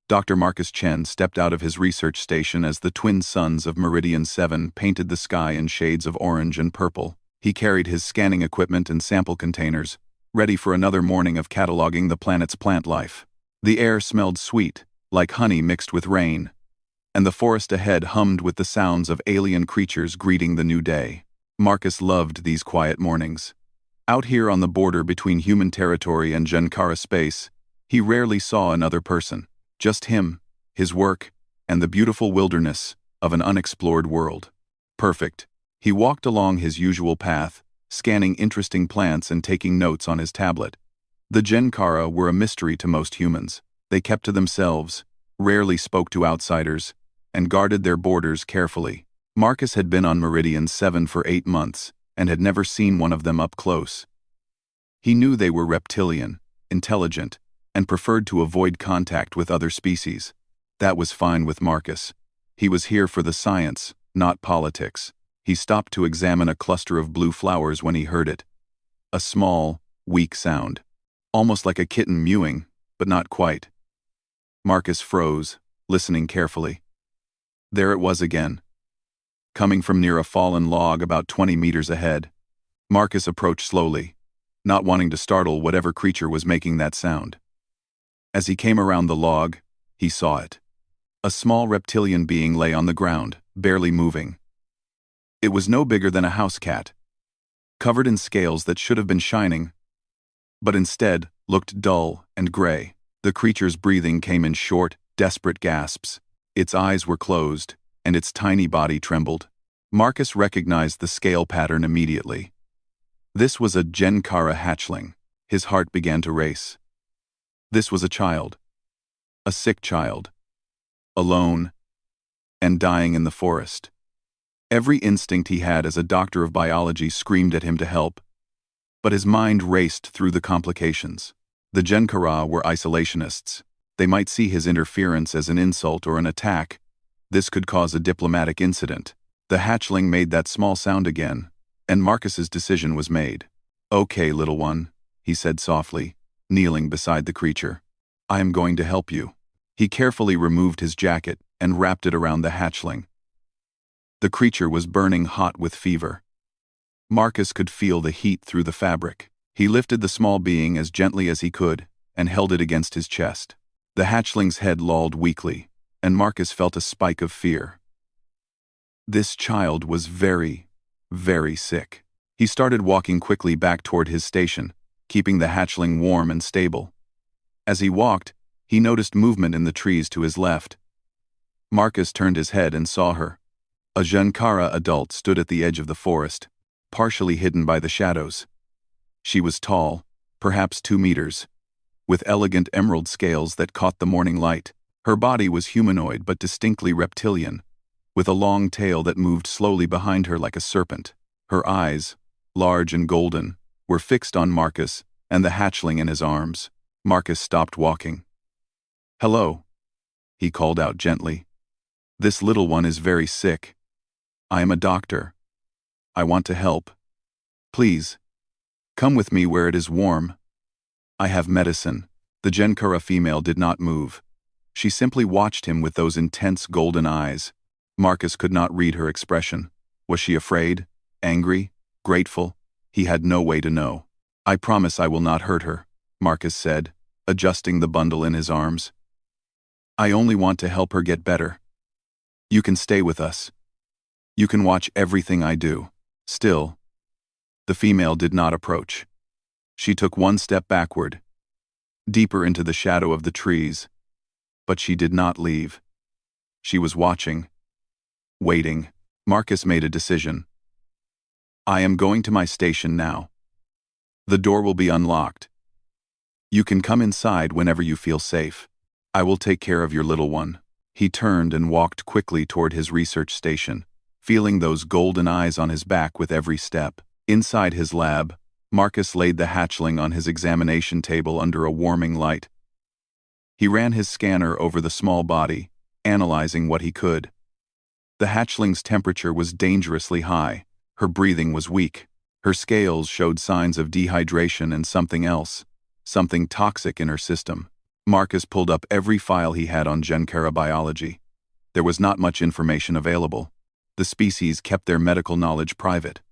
Dr. Marcus Chen stepped out of his research station as the twin suns of Meridian 7 painted the sky in shades of orange and purple. He carried his scanning equipment and sample containers, ready for another morning of cataloging the planet's plant life. The air smelled sweet, like honey mixed with rain, and the forest ahead hummed with the sounds of alien creatures greeting the new day. Marcus loved these quiet mornings. Out here on the border between human territory and Jankara space, he rarely saw another person. Just him, his work, and the beautiful wilderness of an unexplored world. Perfect. He walked along his usual path, scanning interesting plants and taking notes on his tablet. The Jankara were a mystery to most humans. They kept to themselves, rarely spoke to outsiders, and guarded their borders carefully. Marcus had been on Meridian 7 for 8 months and had never seen one of them up close. He knew they were reptilian, intelligent, and preferred to avoid contact with other species. That was fine with Marcus. He was here for the science, not politics. He stopped to examine a cluster of blue flowers when he heard it. A small, weak sound. Almost like a kitten mewing, but not quite. Marcus froze, listening carefully. There it was again. Coming from near a fallen log about 20 meters ahead. Marcus approached slowly, not wanting to startle whatever creature was making that sound. As he came around the log, he saw it. A small reptilian being lay on the ground, barely moving. It was no bigger than a house cat, covered in scales that should have been shining, but instead looked dull and gray. The creature's breathing came in short, desperate gasps. Its eyes were closed, and its tiny body trembled. Marcus recognized the scale pattern immediately. This was a Jankara hatchling. His heart began to race. This was a child. A sick child. Alone. And dying in the forest. Every instinct he had as a doctor of biology screamed at him to help. But his mind raced through the complications. The Jankara were isolationists. They might see his interference as an insult or an attack. This could cause a diplomatic incident. The hatchling made that small sound again, and Marcus's decision was made. "Okay, little one," he said softly, kneeling beside the creature. "I am going to help you." He carefully removed his jacket and wrapped it around the hatchling. The creature was burning hot with fever. Marcus could feel the heat through the fabric. He lifted the small being as gently as he could and held it against his chest. The hatchling's head lolled weakly, and Marcus felt a spike of fear. This child was very, very sick. He started walking quickly back toward his station, keeping the hatchling warm and stable. As he walked, he noticed movement in the trees to his left. Marcus turned his head and saw her. A Jankara adult stood at the edge of the forest, partially hidden by the shadows. She was tall, perhaps 2 meters, with elegant emerald scales that caught the morning light. Her body was humanoid but distinctly reptilian, with a long tail that moved slowly behind her like a serpent. Her eyes, large and golden, were fixed on Marcus and the hatchling in his arms. Marcus stopped walking. "Hello," he called out gently. "This little one is very sick. I am a doctor. I want to help. Please, come with me where it is warm. I have medicine." The Jankara female did not move. She simply watched him with those intense golden eyes. Marcus could not read her expression. Was she afraid? Angry? Grateful? He had no way to know. "I promise I will not hurt her," Marcus said, adjusting the bundle in his arms. "I only want to help her get better. You can stay with us. You can watch everything I do." Still, the female did not approach. She took one step backward, deeper into the shadow of the trees, but she did not leave. She was watching, waiting. Marcus made a decision. "I am going to my station now. The door will be unlocked. You can come inside whenever you feel safe. I will take care of your little one." He turned and walked quickly toward his research station, feeling those golden eyes on his back with every step. Inside his lab, Marcus laid the hatchling on his examination table under a warming light. He ran his scanner over the small body, analyzing what he could. The hatchling's temperature was dangerously high. Her breathing was weak. Her scales showed signs of dehydration and something else, something toxic in her system. Marcus pulled up every file he had on Genkara biology. There was not much information available. The species kept their medical knowledge private.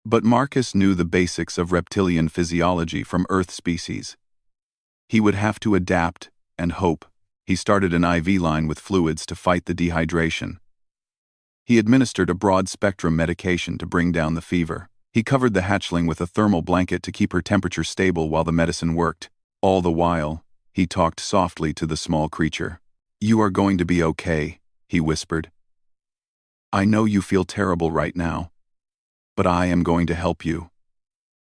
But Marcus knew the basics of reptilian physiology from Earth species. He would have to adapt and hope. He started an IV line with fluids to fight the dehydration. He administered a broad-spectrum medication to bring down the fever. He covered the hatchling with a thermal blanket to keep her temperature stable while the medicine worked. All the while, he talked softly to the small creature. "You are going to be okay," he whispered. "I know you feel terrible right now, but I am going to help you.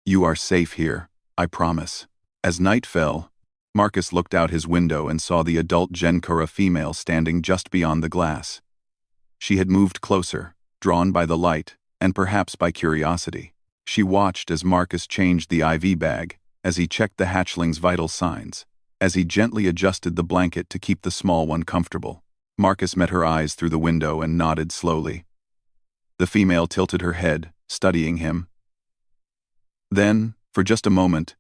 You are safe here, I promise." As night fell, Marcus looked out his window and saw the adult Genkara female standing just beyond the glass. She had moved closer, drawn by the light, and perhaps by curiosity. She watched as Marcus changed the IV bag, as he checked the hatchling's vital signs, as he gently adjusted the blanket to keep the small one comfortable. Marcus met her eyes through the window and nodded slowly. The female tilted her head, studying him. Then, for just a moment,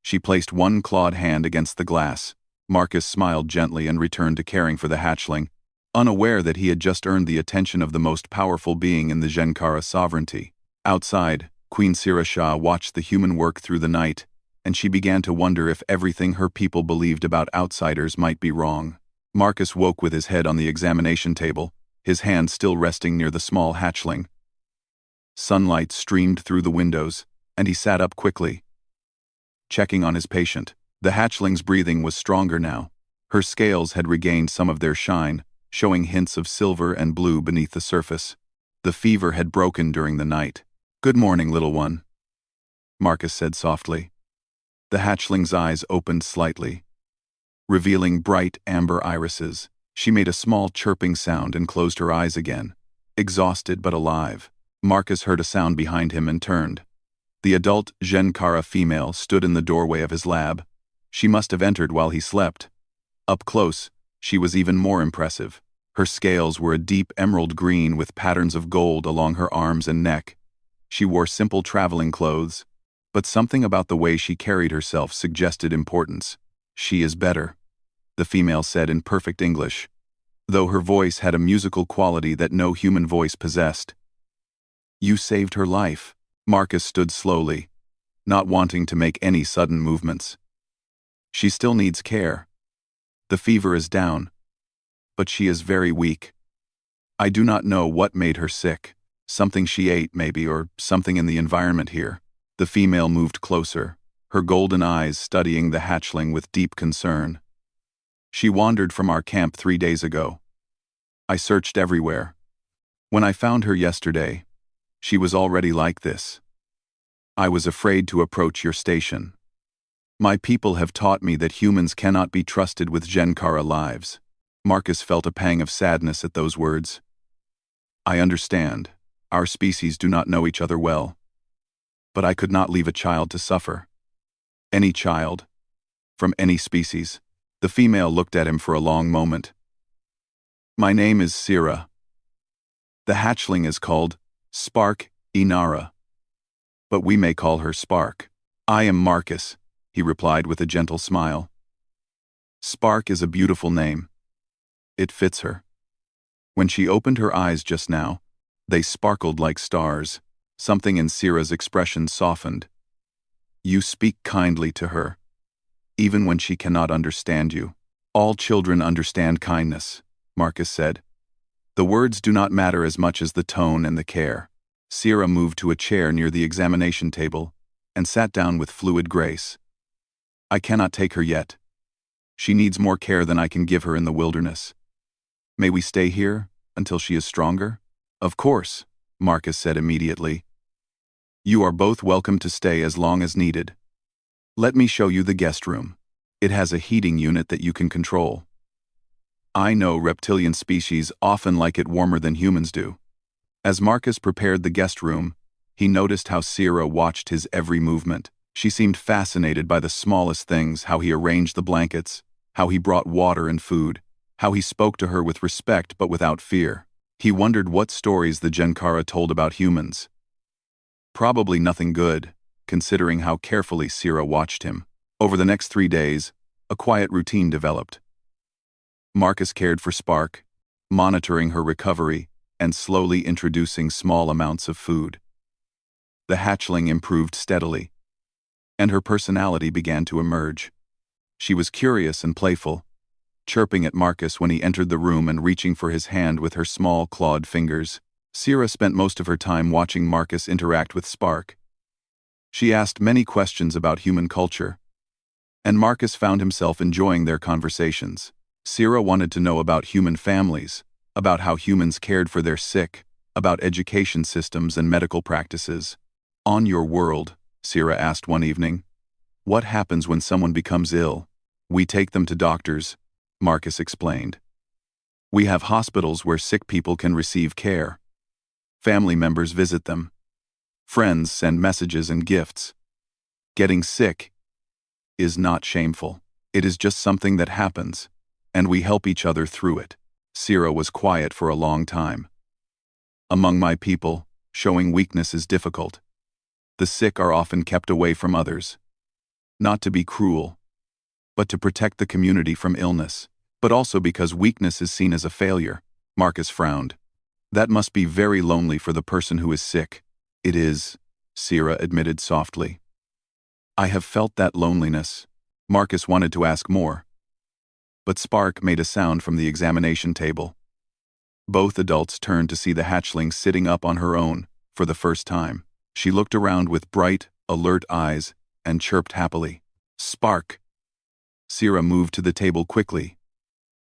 she placed one clawed hand against the glass. Marcus smiled gently and returned to caring for the hatchling, unaware that he had just earned the attention of the most powerful being in the Genkara sovereignty. Outside, Queen Sirashah watched the human work through the night, and she began to wonder if everything her people believed about outsiders might be wrong. Marcus woke with his head on the examination table, his hand still resting near the small hatchling. Sunlight streamed through the windows, and he sat up quickly, checking on his patient. The hatchling's breathing was stronger now. Her scales had regained some of their shine, showing hints of silver and blue beneath the surface. The fever had broken during the night. "Good morning, little one," Marcus said softly. The hatchling's eyes opened slightly, revealing bright amber irises. She made a small chirping sound and closed her eyes again, exhausted but alive. Marcus heard a sound behind him and turned. The adult Genkara female stood in the doorway of his lab. She must have entered while he slept. Up close, she was even more impressive. Her scales were a deep emerald green with patterns of gold along her arms and neck. She wore simple traveling clothes, but something about the way she carried herself suggested importance. "She is better," the female said in perfect English, though her voice had a musical quality that no human voice possessed. "You saved her life." Marcus stood slowly, not wanting to make any sudden movements. "She still needs care. The fever is down, but she is very weak. I do not know what made her sick. Something she ate, maybe, or something in the environment here." The female moved closer, her golden eyes studying the hatchling with deep concern. "She wandered from our camp 3 days ago. I searched everywhere. When I found her yesterday, she was already like this. I was afraid to approach your station. My people have taught me that humans cannot be trusted with Genkara lives." Marcus felt a pang of sadness at those words. "I understand. Our species do not know each other well. But I could not leave a child to suffer. Any child, from any species." The female looked at him for a long moment. "My name is Sira. The hatchling is called Spark Inara, but we may call her Spark." "I am Marcus," he replied with a gentle smile. "Spark is a beautiful name. It fits her." When she opened her eyes just now, they sparkled like stars. Something in Sira's expression softened. "You speak kindly to her, even when she cannot understand you." "All children understand kindness," Marcus said. "The words do not matter as much as the tone and the care." Sira moved to a chair near the examination table and sat down with fluid grace. "I cannot take her yet. She needs more care than I can give her in the wilderness. May we stay here until she is stronger?" "Of course," Marcus said immediately. "You are both welcome to stay as long as needed. Let me show you the guest room. It has a heating unit that you can control. I know reptilian species often like it warmer than humans do." As Marcus prepared the guest room, he noticed how Sira watched his every movement. She seemed fascinated by the smallest things, how he arranged the blankets, how he brought water and food, how he spoke to her with respect but without fear. He wondered what stories the Genkara told about humans. Probably nothing good, considering how carefully Sira watched him. Over the next 3 days, a quiet routine developed. Marcus cared for Spark, monitoring her recovery and slowly introducing small amounts of food. The hatchling improved steadily, and her personality began to emerge. She was curious and playful, chirping at Marcus when he entered the room and reaching for his hand with her small clawed fingers. Sierra spent most of her time watching Marcus interact with Spark. She asked many questions about human culture, and Marcus found himself enjoying their conversations. Sierra wanted to know about human families, about how humans cared for their sick, about education systems and medical practices. On your world, Sierra asked one evening, what happens when someone becomes ill? We take them to doctors, Marcus explained. We have hospitals where sick people can receive care. Family members visit them. Friends send messages and gifts. Getting sick is not shameful. It is just something that happens, and we help each other through it. Sierra was quiet for a long time. Among my people, showing weakness is difficult. The sick are often kept away from others. Not to be cruel, but to protect the community from illness, but also because weakness is seen as a failure. Marcus frowned. That must be very lonely for the person who is sick. It is, Sierra admitted softly. I have felt that loneliness. Marcus wanted to ask more, but Spark made a sound from the examination table. Both adults turned to see the hatchling sitting up on her own for the first time. She looked around with bright, alert eyes and chirped happily. Spark! Sierra moved to the table quickly,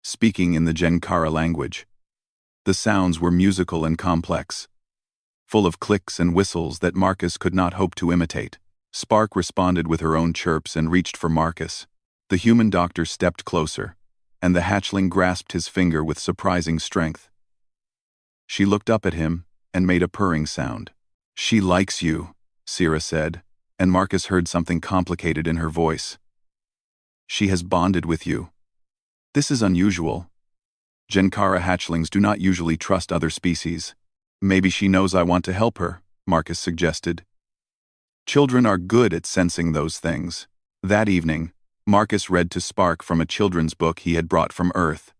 speaking in the Genkara language. The sounds were musical and complex, full of clicks and whistles that Marcus could not hope to imitate. Spark responded with her own chirps and reached for Marcus. The human doctor stepped closer, and the hatchling grasped his finger with surprising strength. She looked up at him and made a purring sound. She likes you, Sierra said, and Marcus heard something complicated in her voice. She has bonded with you. This is unusual. Genkara hatchlings do not usually trust other species. Maybe she knows I want to help her, Marcus suggested. Children are good at sensing those things. That evening, Marcus read to Spark from a children's book he had brought from Earth.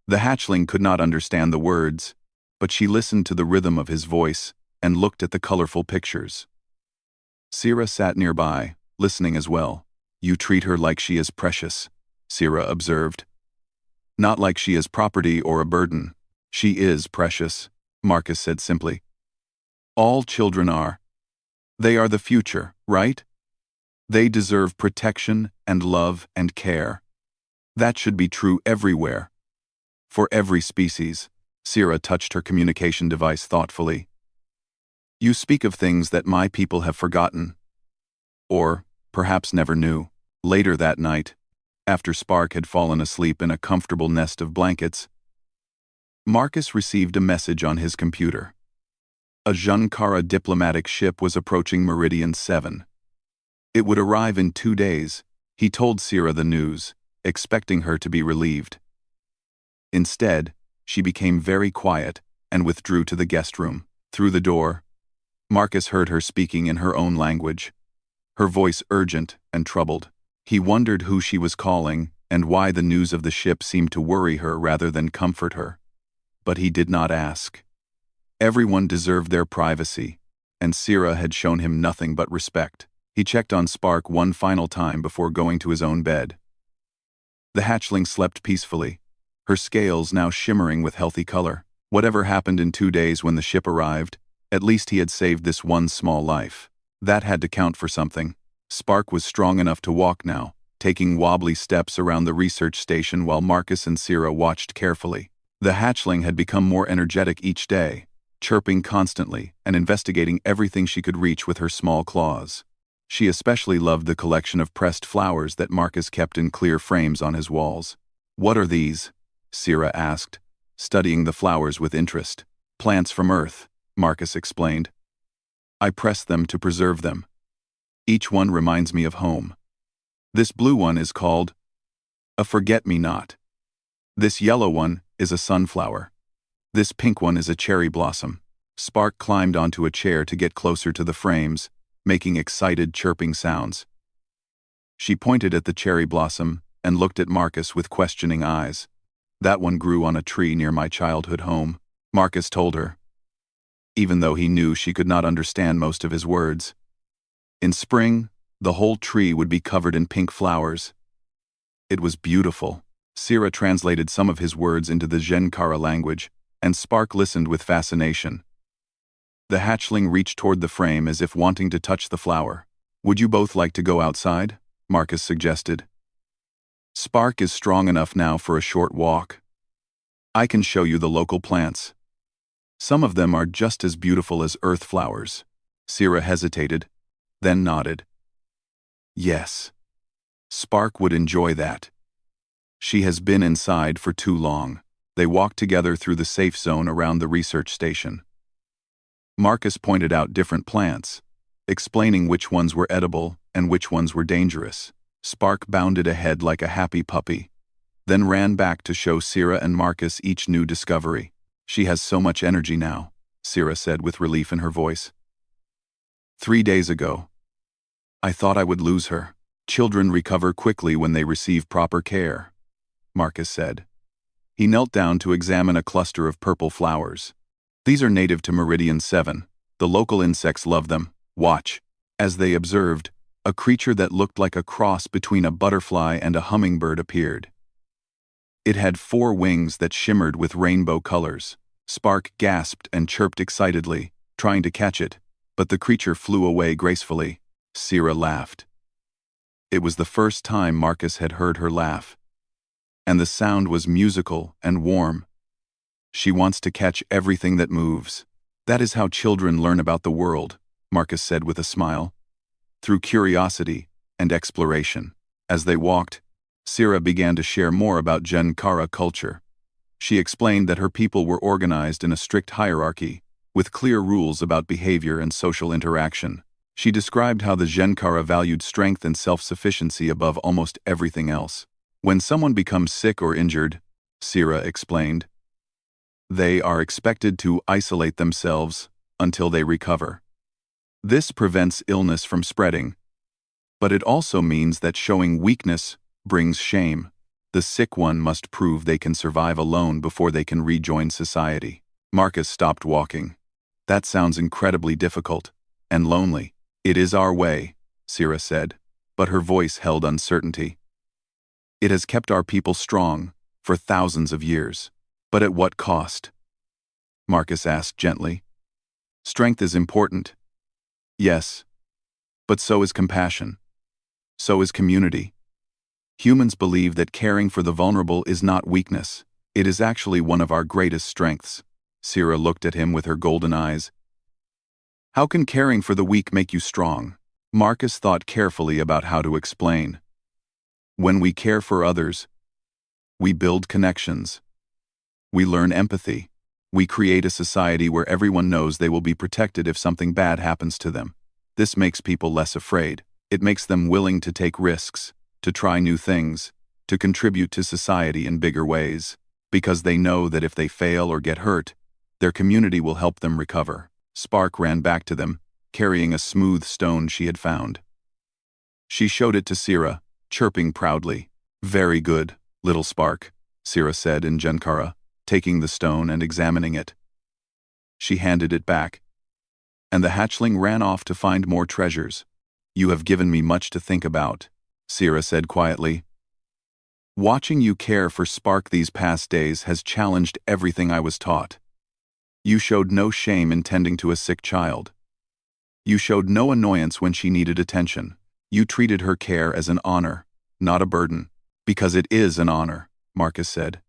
The hatchling could not understand the words, but she listened to the rhythm of his voice and looked at the colorful pictures. Sierra sat nearby, listening as well. You treat her like she is precious, Sierra observed. Not like she is property or a burden. She is precious, Marcus said simply. All children are. They are the future, right? They deserve protection and love and care. That should be true everywhere. For every species. Sierra touched her communication device thoughtfully. You speak of things that my people have forgotten. Or, perhaps never knew. Later that night, after Spark had fallen asleep in a comfortable nest of blankets, Marcus received a message on his computer. A Genkara diplomatic ship was approaching Meridian 7. It would arrive in 2 days. He told Sierra the news, expecting her to be relieved. Instead, she became very quiet and withdrew to the guest room. Through the door, Marcus heard her speaking in her own language, her voice urgent and troubled. He wondered who she was calling and why the news of the ship seemed to worry her rather than comfort her. But he did not ask. Everyone deserved their privacy, and Sierra had shown him nothing but respect. He checked on Spark one final time before going to his own bed. The hatchling slept peacefully, her scales now shimmering with healthy color. Whatever happened in 2 days when the ship arrived, at least he had saved this one small life. That had to count for something. Spark was strong enough to walk now, taking wobbly steps around the research station while Marcus and Sierra watched carefully. The hatchling had become more energetic each day, chirping constantly and investigating everything she could reach with her small claws. She especially loved the collection of pressed flowers that Marcus kept in clear frames on his walls. What are these? Sierra asked, studying the flowers with interest. Plants from Earth, Marcus explained. I press them to preserve them. Each one reminds me of home. This blue one is called a forget-me-not. This yellow one is a sunflower. This pink one is a cherry blossom. Spark climbed onto a chair to get closer to the frames, making excited chirping sounds. She pointed at the cherry blossom and looked at Marcus with questioning eyes. "That one grew on a tree near my childhood home," Marcus told her, even though he knew she could not understand most of his words. In spring, the whole tree would be covered in pink flowers. It was beautiful. Sira translated some of his words into the Genkara language, and Spark listened with fascination. The hatchling reached toward the frame as if wanting to touch the flower. "Would you both like to go outside?" Marcus suggested. "Spark is strong enough now for a short walk. I can show you the local plants. Some of them are just as beautiful as earth flowers." Sira hesitated, then nodded. Yes. Spark would enjoy that. She has been inside for too long. They walked together through the safe zone around the research station. Marcus pointed out different plants, explaining which ones were edible and which ones were dangerous. Spark bounded ahead like a happy puppy, then ran back to show Sira and Marcus each new discovery. "She has so much energy now," Sira said with relief in her voice. "3 days ago, I thought I would lose her." "Children recover quickly when they receive proper care," Marcus said. He knelt down to examine a cluster of purple flowers. "These are native to Meridian 7. The local insects love them. Watch." As they observed, a creature that looked like a cross between a butterfly and a hummingbird appeared. It had 4 wings that shimmered with rainbow colors. Spark gasped and chirped excitedly, trying to catch it, but the creature flew away gracefully. Sira laughed. It was the first time Marcus had heard her laugh, and the sound was musical and warm. "She wants to catch everything that moves. That is how children learn about the world," Marcus said with a smile. "Through curiosity and exploration." As they walked, Sira began to share more about Genkara culture. She explained that her people were organized in a strict hierarchy, with clear rules about behavior and social interaction. She described how the Genkara valued strength and self-sufficiency above almost everything else. "When someone becomes sick or injured," Sira explained, "they are expected to isolate themselves until they recover. This prevents illness from spreading, but it also means that showing weakness brings shame. The sick one must prove they can survive alone before they can rejoin society." Marcus stopped walking. "That sounds incredibly difficult and lonely." "It is our way," Sira said, but her voice held uncertainty. "It has kept our people strong for thousands of years. But at what cost?" Marcus asked gently. "Strength is important. Yes. But so is compassion. So is community. Humans believe that caring for the vulnerable is not weakness. It is actually one of our greatest strengths." Sira looked at him with her golden eyes. "How can caring for the weak make you strong?" Marcus thought carefully about how to explain. "When we care for others, we build connections. We learn empathy. We create a society where everyone knows they will be protected if something bad happens to them. This makes people less afraid. It makes them willing to take risks, to try new things, to contribute to society in bigger ways, because they know that if they fail or get hurt, their community will help them recover." Spark ran back to them, carrying a smooth stone she had found. She showed it to Sira, chirping proudly. "Very good, little Spark," Sira said in Genkara, taking the stone and examining it. She handed it back, and the hatchling ran off to find more treasures. "You have given me much to think about," Sira said quietly. "Watching you care for Spark these past days has challenged everything I was taught. You showed no shame in tending to a sick child. You showed no annoyance when she needed attention. You treated her care as an honor, not a burden." "Because it is an honor," Marcus said.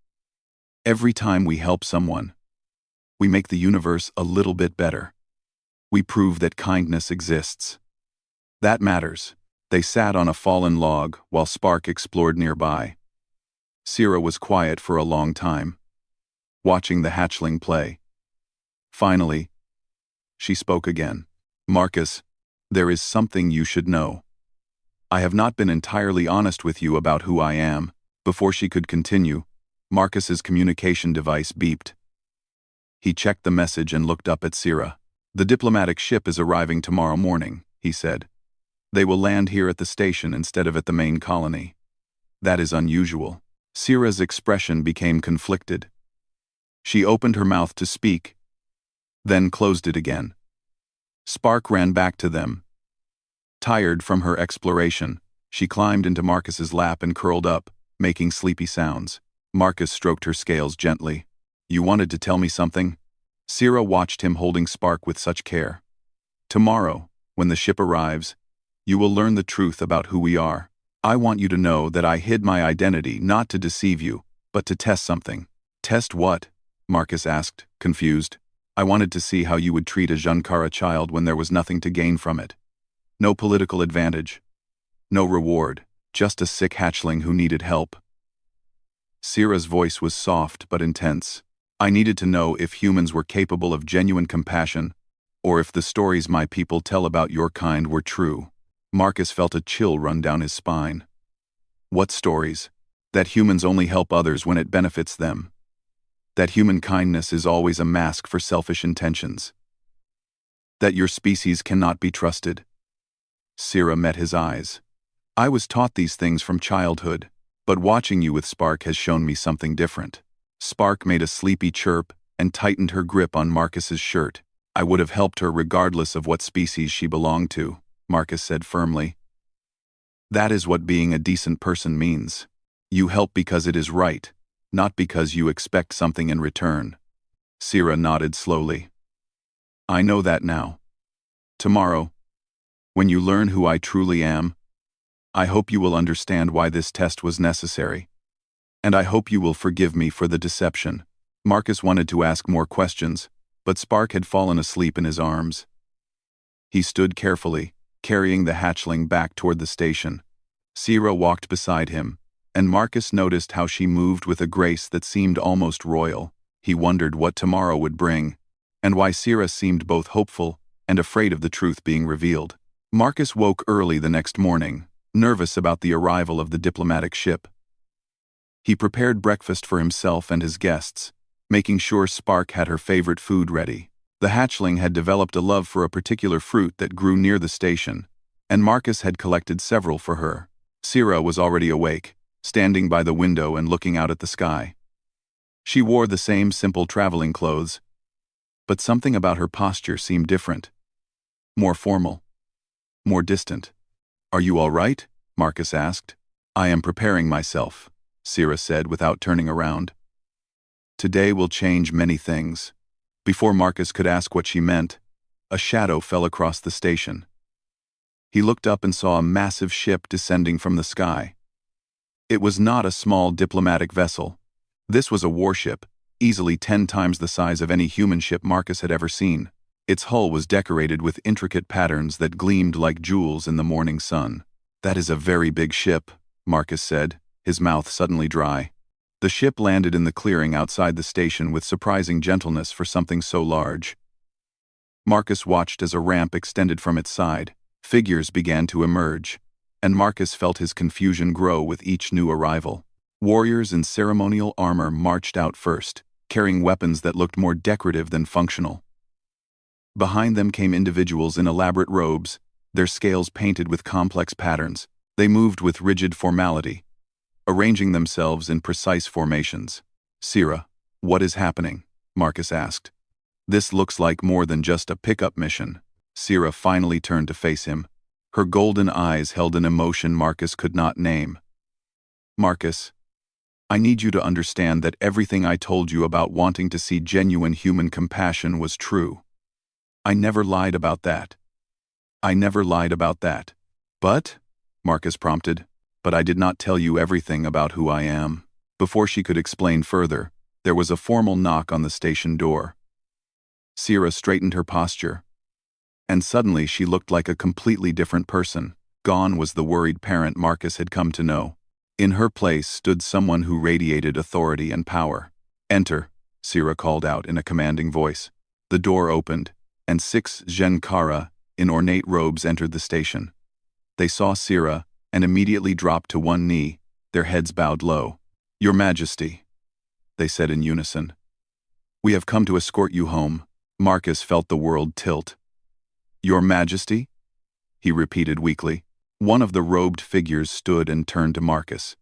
"Every time we help someone, we make the universe a little bit better. We prove that kindness exists. That matters." They sat on a fallen log while Spark explored nearby. Sira was quiet for a long time, watching the hatchling play. Finally, she spoke again. "Marcus, there is something you should know. I have not been entirely honest with you about who I am." Before she could continue, Marcus's communication device beeped. He checked the message and looked up at Sira. "The diplomatic ship is arriving tomorrow morning," he said. "They will land here at the station instead of at the main colony. That is unusual. Sira's expression became conflicted. She opened her mouth to speak, then closed it again. Spark ran back to them. Tired from her exploration, she climbed into Marcus's lap and curled up, making sleepy sounds. Marcus stroked her scales gently. You wanted to tell me something? Sira watched him holding Spark with such care. Tomorrow, when the ship arrives, you will learn the truth about who we are. I want you to know that I hid my identity not to deceive you, but to test something. Test what? Marcus asked, confused. I wanted to see how you would treat a Junkara child when there was nothing to gain from it. No political advantage. No reward, just a sick hatchling who needed help. Sira's voice was soft but intense. I needed to know if humans were capable of genuine compassion, or if the stories my people tell about your kind were true. Marcus felt a chill run down his spine. What stories? That humans only help others when it benefits them. That human kindness is always a mask for selfish intentions. That your species cannot be trusted. Sira met his eyes. I was taught these things from childhood, but watching you with Spark has shown me something different. Spark made a sleepy chirp and tightened her grip on Marcus's shirt. I would have helped her regardless of what species she belonged to, Marcus said firmly. That is what being a decent person means. You help because it is right, not because you expect something in return. Sira nodded slowly. I know that now. Tomorrow, when you learn who I truly am, I hope you will understand why this test was necessary. And I hope you will forgive me for the deception. Marcus wanted to ask more questions, but Spark had fallen asleep in his arms. He stood carefully, carrying the hatchling back toward the station. Sira walked beside him, and Marcus noticed how she moved with a grace that seemed almost royal. He wondered what tomorrow would bring, and why Sira seemed both hopeful and afraid of the truth being revealed. Marcus woke early the next morning, nervous about the arrival of the diplomatic ship. He prepared breakfast for himself and his guests, making sure Spark had her favorite food ready. The hatchling had developed a love for a particular fruit that grew near the station, and Marcus had collected several for her. Sira was already awake, standing by the window and looking out at the sky. She wore the same simple traveling clothes, but something about her posture seemed different. More formal. More distant. Are you all right? Marcus asked. I am preparing myself, Sira said without turning around. Today will change many things. Before Marcus could ask what she meant, a shadow fell across the station. He looked up and saw a massive ship descending from the sky. It was not a small diplomatic vessel. This was a warship, easily 10 times the size of any human ship Marcus had ever seen. Its hull was decorated with intricate patterns that gleamed like jewels in the morning sun. That is a very big ship, Marcus said, his mouth suddenly dry. The ship landed in the clearing outside the station with surprising gentleness for something so large. Marcus watched as a ramp extended from its side. Figures began to emerge, and Marcus felt his confusion grow with each new arrival. Warriors in ceremonial armor marched out first, carrying weapons that looked more decorative than functional. Behind them came individuals in elaborate robes, their scales painted with complex patterns. They moved with rigid formality, arranging themselves in precise formations. Sira, what is happening? Marcus asked. This looks like more than just a pickup mission. Sira finally turned to face him. Her golden eyes held an emotion Marcus could not name. Marcus, I need you to understand that everything I told you about wanting to see genuine human compassion was true. I never lied about that. I never lied about that. But, Marcus prompted, but I did not tell you everything about who I am. Before she could explain further, there was a formal knock on the station door. Sira straightened her posture, and suddenly she looked like a completely different person. Gone was the worried parent Marcus had come to know. In her place stood someone who radiated authority and power. Enter, Sira called out in a commanding voice. The door opened, and 6 Junkara in ornate robes entered the station. They saw Sira and immediately dropped to one knee, their heads bowed low. Your Majesty, they said in unison. We have come to escort you home. Marcus felt the world tilt. Your Majesty? He repeated weakly. One of the robed figures stood and turned to Marcus.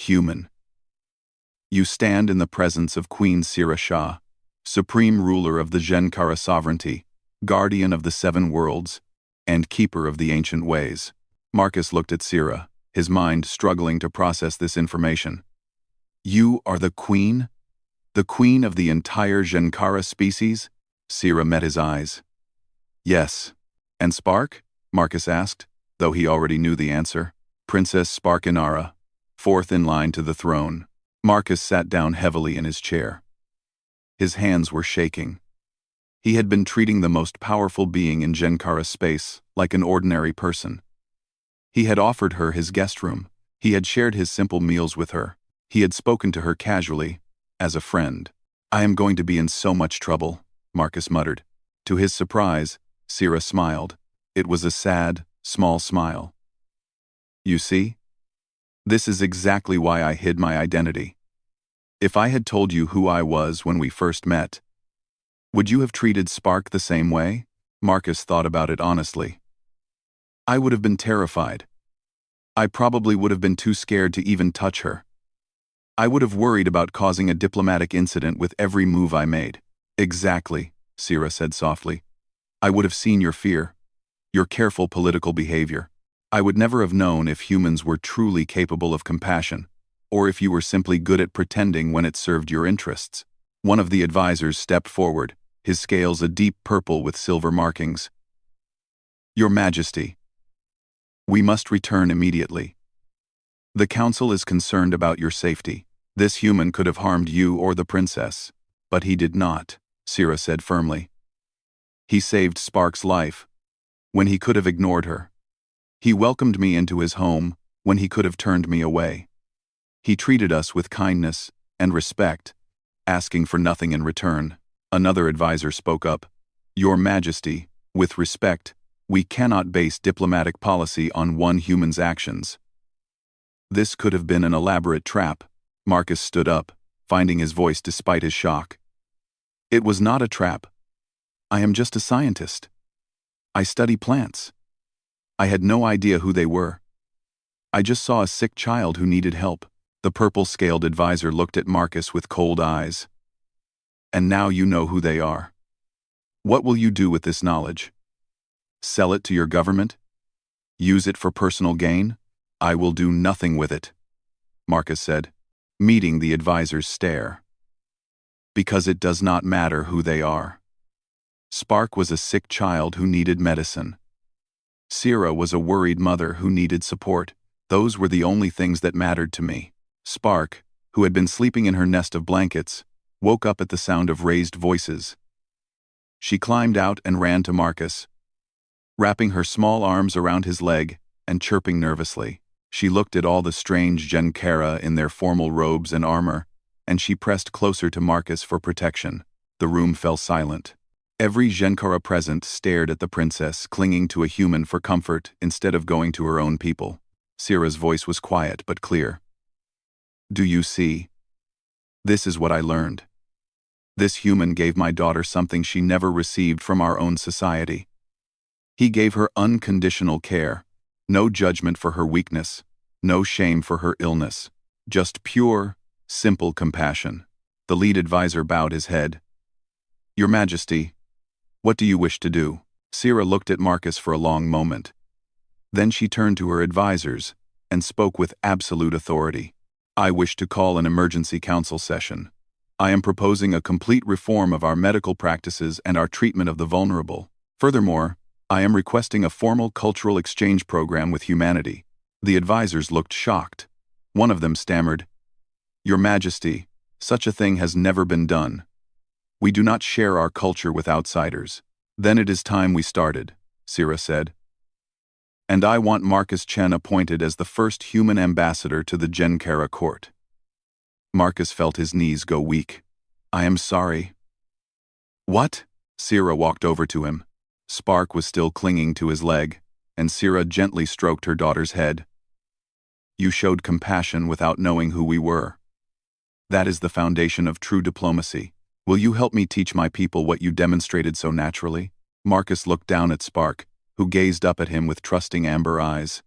Human. You stand in the presence of Queen Sira Shah, supreme ruler of the Genkara sovereignty, guardian of the seven worlds, and keeper of the ancient ways. Marcus looked at Sira, his mind struggling to process this information. You are the queen? The queen of the entire Genkara species? Sira met his eyes. Yes. And Spark? Marcus asked, though he already knew the answer. Princess Spark Inara, fourth in line to the throne. Marcus sat down heavily in his chair. His hands were shaking. He had been treating the most powerful being in Genkara space like an ordinary person. He had offered her his guest room. He had shared his simple meals with her. He had spoken to her casually, as a friend. I am going to be in so much trouble, Marcus muttered. To his surprise, Sira smiled. It was a sad, small smile. You see? This is exactly why I hid my identity. If I had told you who I was when we first met, would you have treated Spark the same way? Marcus thought about it honestly. I would have been terrified. I probably would have been too scared to even touch her. I would have worried about causing a diplomatic incident with every move I made. Exactly, Sira said softly. I would have seen your fear, your careful political behavior. I would never have known if humans were truly capable of compassion, or if you were simply good at pretending when it served your interests. One of the advisors stepped forward, his scales a deep purple with silver markings. Your Majesty, we must return immediately. The Council is concerned about your safety. This human could have harmed you or the princess, but he did not, Sira said firmly. He saved Spark's life, when he could have ignored her. He welcomed me into his home, when he could have turned me away. He treated us with kindness and respect, asking for nothing in return. Another advisor spoke up. Your Majesty, with respect, we cannot base diplomatic policy on one human's actions. This could have been an elaborate trap. Marcus stood up, finding his voice despite his shock. It was not a trap. I am just a scientist. I study plants. I had no idea who they were. I just saw a sick child who needed help. The purple-scaled advisor looked at Marcus with cold eyes. And now you know who they are. What will you do with this knowledge? Sell it to your government? Use it for personal gain? I will do nothing with it, Marcus said, meeting the advisor's stare. Because it does not matter who they are. Spark was a sick child who needed medicine. Sira was a worried mother who needed support. Those were the only things that mattered to me. Spark, who had been sleeping in her nest of blankets, woke up at the sound of raised voices. She climbed out and ran to Marcus, wrapping her small arms around his leg and chirping nervously. She looked at all the strange Genkara in their formal robes and armor, and she pressed closer to Marcus for protection. The room fell silent. Every Genkara present stared at the princess, clinging to a human for comfort instead of going to her own people. Sira's voice was quiet but clear. Do you see? This is what I learned. This human gave my daughter something she never received from our own society. He gave her unconditional care, no judgment for her weakness, no shame for her illness, just pure, simple compassion. The lead advisor bowed his head. Your Majesty, what do you wish to do? Sira looked at Marcus for a long moment. Then she turned to her advisors and spoke with absolute authority. I wish to call an emergency council session. I am proposing a complete reform of our medical practices and our treatment of the vulnerable. Furthermore, I am requesting a formal cultural exchange program with humanity. The advisors looked shocked. One of them stammered, Your Majesty, such a thing has never been done. We do not share our culture with outsiders. Then it is time we started, Sira said. And I want Marcus Chen appointed as the first human ambassador to the Genkara court. Marcus felt his knees go weak. I am sorry. What? Sira walked over to him. Spark was still clinging to his leg, and Sira gently stroked her daughter's head. You showed compassion without knowing who we were. That is the foundation of true diplomacy. Will you help me teach my people what you demonstrated so naturally? Marcus looked down at Spark, who gazed up at him with trusting amber eyes.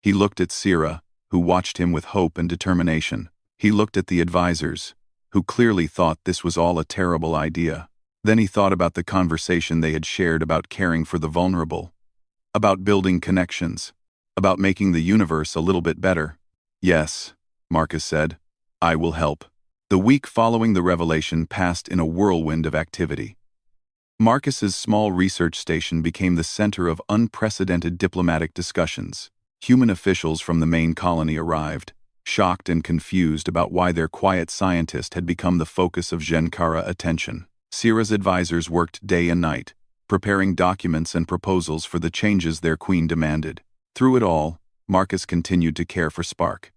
He looked at Sira, who watched him with hope and determination. He looked at the advisors, who clearly thought this was all a terrible idea. Then he thought about the conversation they had shared about caring for the vulnerable, about building connections, about making the universe a little bit better. Yes, Marcus said, I will help. The week following the revelation passed in a whirlwind of activity. Marcus's small research station became the center of unprecedented diplomatic discussions. Human officials from the main colony arrived, shocked and confused about why their quiet scientist had become the focus of Genkara attention. Sira's advisors worked day and night, preparing documents and proposals for the changes their queen demanded. Through it all, Marcus continued to care for Spark.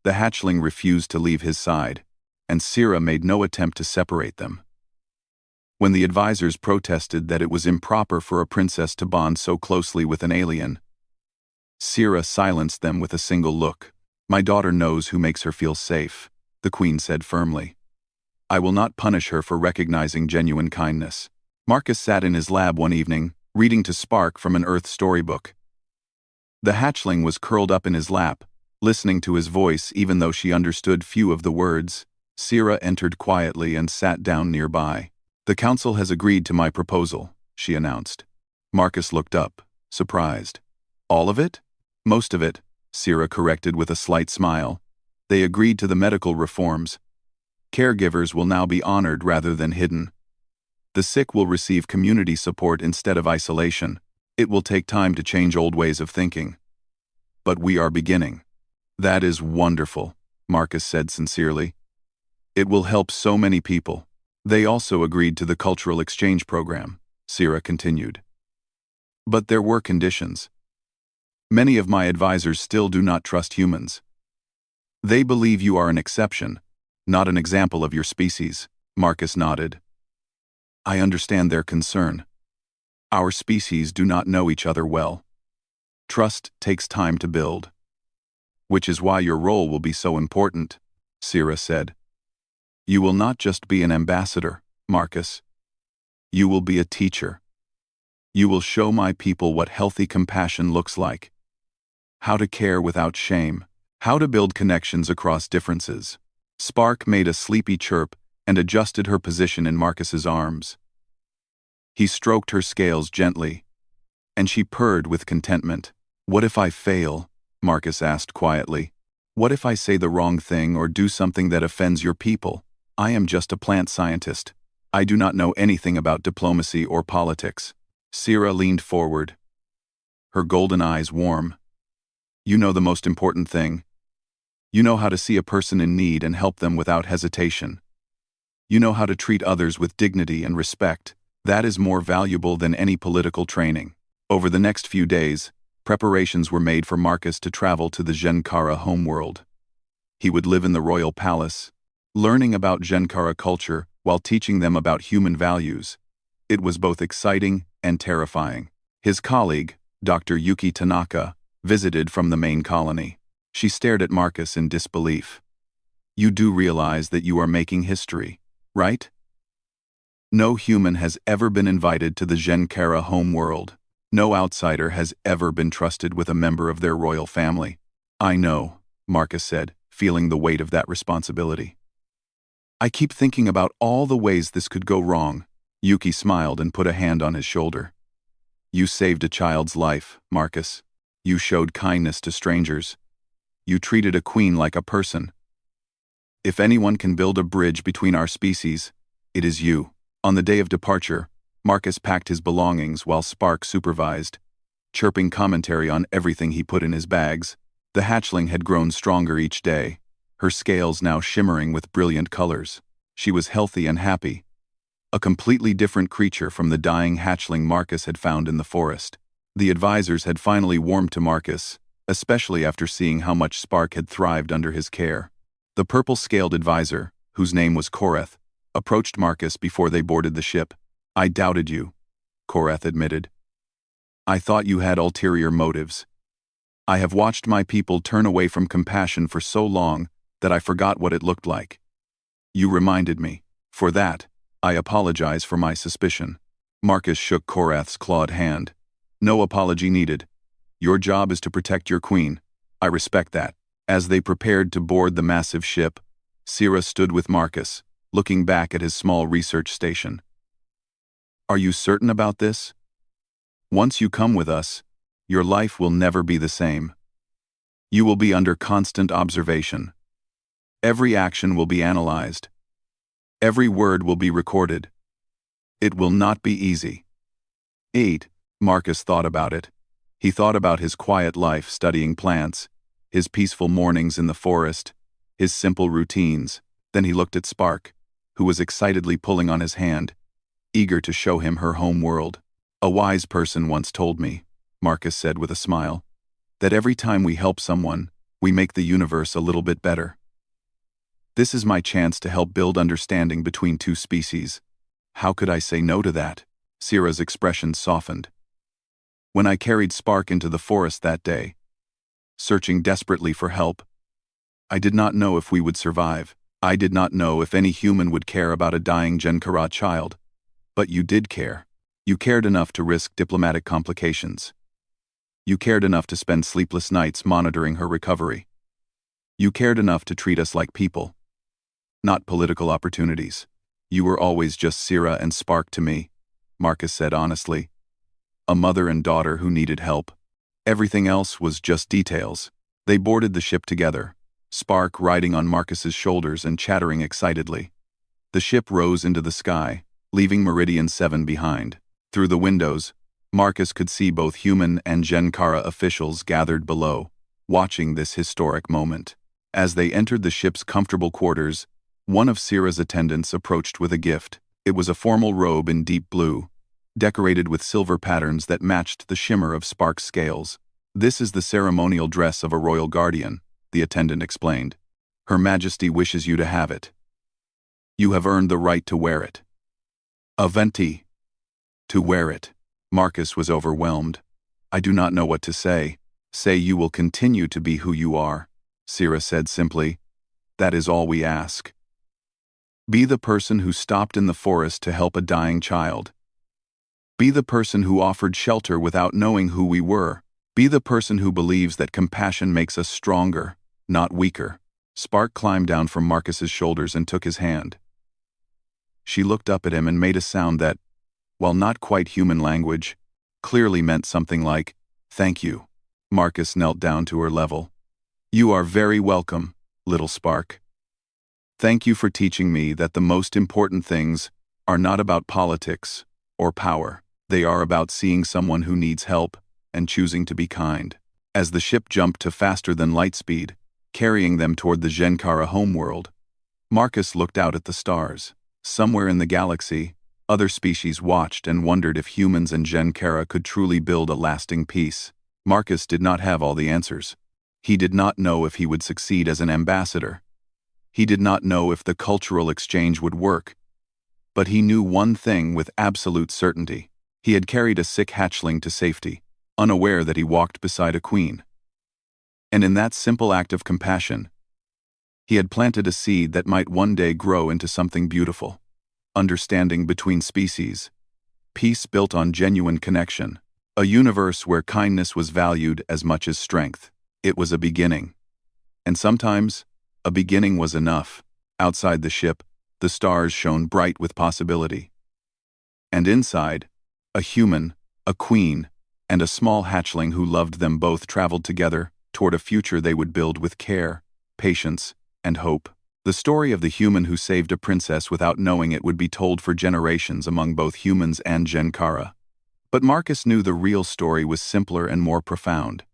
The hatchling refused to leave his side, and Sira made no attempt to separate them. When the advisors protested that it was improper for a princess to bond so closely with an alien, Sira silenced them with a single look. My daughter knows who makes her feel safe, the queen said firmly. I will not punish her for recognizing genuine kindness. Marcus sat in his lab one evening, reading to Spark from an Earth storybook. The hatchling was curled up in his lap, listening to his voice even though she understood few of the words. Sira entered quietly and sat down nearby. The council has agreed to my proposal, she announced. Marcus looked up, surprised. All of it? Most of it, Sira corrected with a slight smile. They agreed to the medical reforms. Caregivers will now be honored rather than hidden. The sick will receive community support instead of isolation. It will take time to change old ways of thinking. But we are beginning. That is wonderful, Marcus said sincerely. It will help so many people. They also agreed to the cultural exchange program, Sira continued. But there were conditions. Many of my advisors still do not trust humans. They believe you are an exception, not an example of your species, Marcus nodded. I understand their concern. Our species do not know each other well. Trust takes time to build. Which is why your role will be so important, Sira said. You will not just be an ambassador, Marcus. You will be a teacher. You will show my people what healthy compassion looks like. How to care without shame. How to build connections across differences. Spark made a sleepy chirp and adjusted her position in Marcus's arms. He stroked her scales gently, and she purred with contentment. What if I fail? Marcus asked quietly. What if I say the wrong thing or do something that offends your people? I am just a plant scientist. I do not know anything about diplomacy or politics. Sira leaned forward, her golden eyes warm. You know the most important thing. You know how to see a person in need and help them without hesitation. You know how to treat others with dignity and respect. That is more valuable than any political training. Over the next few days, preparations were made for Marcus to travel to the Genkara homeworld. He would live in the royal palace, learning about Genkara culture while teaching them about human values. It was both exciting and terrifying. His colleague, Dr. Yuki Tanaka, visited from the main colony. She stared at Marcus in disbelief. You do realize that you are making history, right? No human has ever been invited to the Genkara homeworld. No outsider has ever been trusted with a member of their royal family. I know, Marcus said, feeling the weight of that responsibility. I keep thinking about all the ways this could go wrong. Yuki smiled and put a hand on his shoulder. You saved a child's life, Marcus. You showed kindness to strangers. You treated a queen like a person. If anyone can build a bridge between our species, it is you. On the day of departure, Marcus packed his belongings while Spark supervised, chirping commentary on everything he put in his bags. The hatchling had grown stronger each day, her scales now shimmering with brilliant colors. She was healthy and happy, a completely different creature from the dying hatchling Marcus had found in the forest. The advisors had finally warmed to Marcus, especially after seeing how much Spark had thrived under his care. The purple-scaled advisor, whose name was Korath, approached Marcus before they boarded the ship. I doubted you, Korath admitted. I thought you had ulterior motives. I have watched my people turn away from compassion for so long that I forgot what it looked like. You reminded me. For that, I apologize for my suspicion. Marcus shook Korath's clawed hand. No apology needed. Your job is to protect your queen. I respect that. As they prepared to board the massive ship, Sira stood with Marcus, looking back at his small research station. Are you certain about this? Once you come with us, your life will never be the same. You will be under constant observation. Every action will be analyzed. Every word will be recorded. It will not be easy. 8. Marcus thought about it. He thought about his quiet life studying plants, his peaceful mornings in the forest, his simple routines. Then he looked at Spark, who was excitedly pulling on his hand, eager to show him her home world. A wise person once told me, Marcus said with a smile, that every time we help someone, we make the universe a little bit better. This is my chance to help build understanding between two species. How could I say no to that? Sira's expression softened. When I carried Spark into the forest that day, searching desperately for help, I did not know if we would survive. I did not know if any human would care about a dying Genkara child. But you did care. You cared enough to risk diplomatic complications. You cared enough to spend sleepless nights monitoring her recovery. You cared enough to treat us like people, not political opportunities. You were always just Sira and Spark to me, Marcus said honestly. A mother and daughter who needed help. Everything else was just details. They boarded the ship together, Spark riding on Marcus's shoulders and chattering excitedly. The ship rose into the sky, leaving Meridian 7 behind. Through the windows, Marcus could see both human and Genkara officials gathered below, watching this historic moment. As they entered the ship's comfortable quarters, one of Sira's attendants approached with a gift. It was a formal robe in deep blue, decorated with silver patterns that matched the shimmer of Spark's scales. This is the ceremonial dress of a royal guardian, the attendant explained. Her Majesty wishes you to have it. You have earned the right to wear it. Aventi. To wear it. Marcus was overwhelmed. I do not know what to say. Say you will continue to be who you are, Sira said simply. That is all we ask. Be the person who stopped in the forest to help a dying child. Be the person who offered shelter without knowing who we were. Be the person who believes that compassion makes us stronger, not weaker. Spark climbed down from Marcus's shoulders and took his hand. She looked up at him and made a sound that, while not quite human language, clearly meant something like, thank you. Marcus knelt down to her level. You are very welcome, little Spark. Thank you for teaching me that the most important things are not about politics or power. They are about seeing someone who needs help and choosing to be kind. As the ship jumped to faster than light speed, carrying them toward the Genkara homeworld, Marcus looked out at the stars. Somewhere in the galaxy, other species watched and wondered if humans and Genkara could truly build a lasting peace. Marcus did not have all the answers. He did not know if he would succeed as an ambassador. He did not know if the cultural exchange would work. But he knew one thing with absolute certainty. He had carried a sick hatchling to safety, unaware that he walked beside a queen. And in that simple act of compassion, he had planted a seed that might one day grow into something beautiful. Understanding between species, peace built on genuine connection, a universe where kindness was valued as much as strength. It was a beginning. And sometimes, a beginning was enough. Outside the ship, the stars shone bright with possibility. And inside, a human, a queen, and a small hatchling who loved them both traveled together toward a future they would build with care, patience, and hope. The story of the human who saved a princess without knowing it would be told for generations among both humans and Genkara. But Marcus knew the real story was simpler and more profound.